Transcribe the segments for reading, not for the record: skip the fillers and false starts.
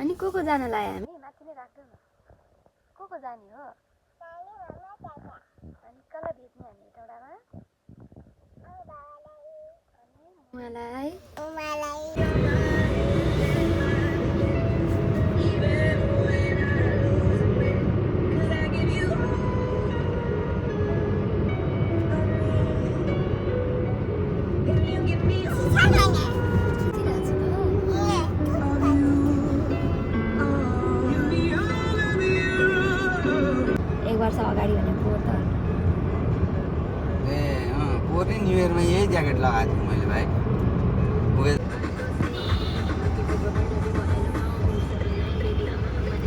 अनि को जान लायो हामी माथि नै राख्दौ न को जाने हो अनि कसलाई भेट्ने हामी टडामा मलाई अगाडि भने पोहोर त पोहोर नै न्यु इयरमा यही ज्याकेट लगाएको थिएँ मैले भाइ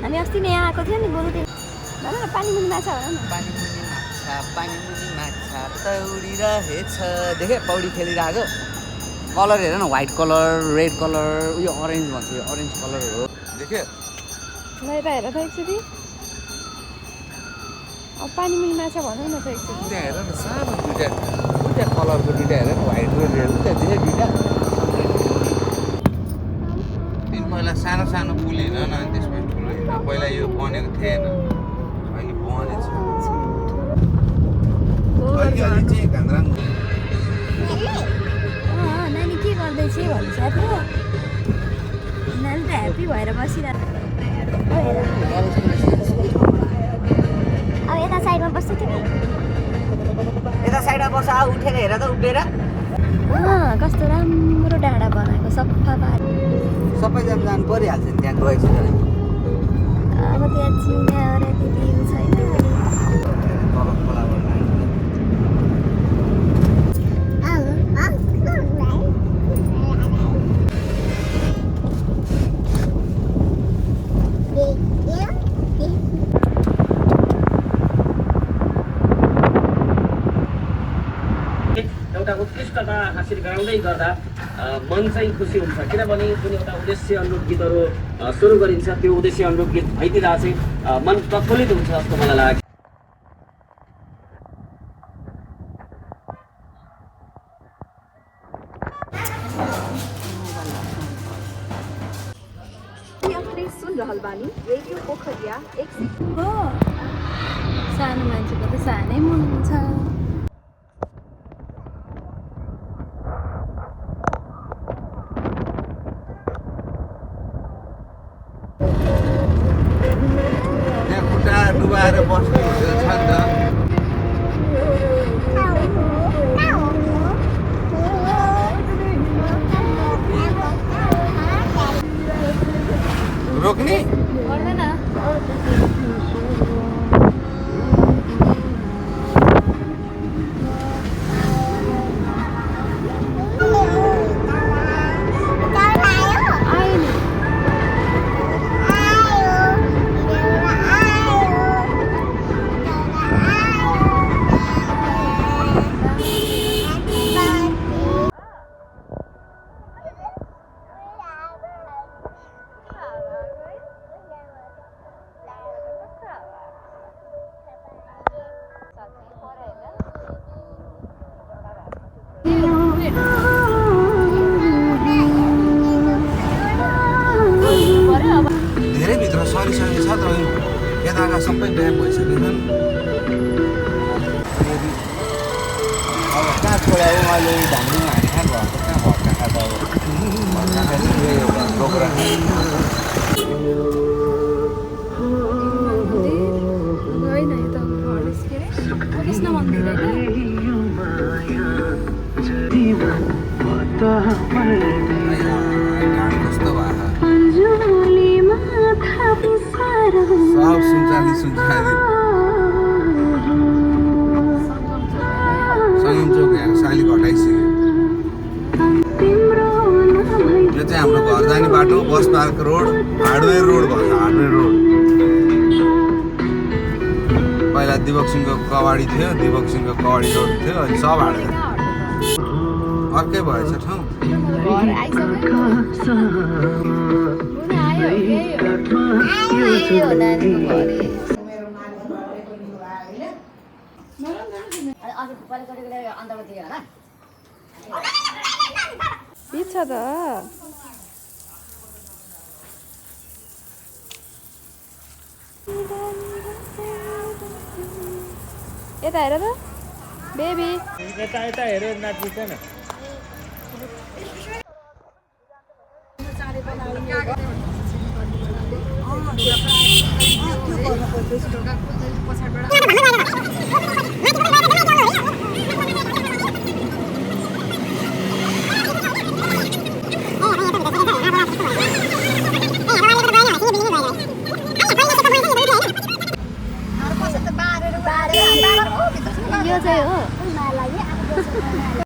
हामी अस्ति नै यहाँ आएको थियो नि बरु त्यो भन न पानी मुनि माछा भन न पानी मुनि माछा पौडिरहेछ देखे पौडी खेलिरहेको कलर हेर न व्हाइट कलर रेड कलर उयो अरेन्ज भन्छ यो अरेन्ज कलर हो देख्यो ल यता हेर त एकचोटि अब पानी मुनि माछा भनौँ न त एकचोटि त्यहाँ हेर न सानो दुइटा कलरको दुइटा हेर न व्हाइट र रेड त्यहाँ देखेँ दुइटा तिन पहिला सानो सानो पुल हिँड न त्यसपछि ठुलो हिँड पहिला यो बनेको थिएन अहिले बनेछ अलिअलि चाहिँ घान्द्राङ नानी के गर्दैछ भन्नु साथी नानी त ह्याप्पी भएर बसिरहेको अब यता साइडमा बस्छ तिमी यता साइडमा बस उठेर हेर त उभिएर कस्तो राम्रो डाँडा बनाएको सफा पारे सबैजना जानु परिहाल्छ नि त्यहाँ गएपछि अब त्यहाँ चिना अरे त्यति छैन उत्कृष्टता हासिल गराउँदै गर्दा मन चाहिँ खुसी हुन्छ किनभने कुनै एउटा उद्देश्य अनुरूप गीतहरू सुरु गरिन्छ त्यो उद्देश्य अनुरूप गीत भइदिँदा चाहिँ मन प्रफुल्लित हुन्छ जस्तो मलाई लाग्छ सानो मान्छेको त सानै मन हुन्छ डुबाएर बस्नु छ नि त रोक्ने पर्दैन धेरै भित्र सरिसकेको छ तर यताका सबै ड्याम भइसकेछन् अब कहाँ छोडायो अहिले धामडुङ हाने कहाँ घरको कहाँ भर्खा त अब भर्खा कृष्ण मन्दिर कस्तो सब सुनचाली सङ्गम चोक यहाँ साली घटाइसक्यो यो चाहिँ हाम्रो घर जाने बाटो bus park road hardware road भन्छ हार्डवेयर रोड पहिला दिपक सिंहको कवाडी थियो दिपक सिंहको कवाडी रोड थियो अहिले सब हार्डवेयर अर्कै भएछ ठाउँ छ त यता हेर त बेबी यता यता हेरेर नाच्दैछ न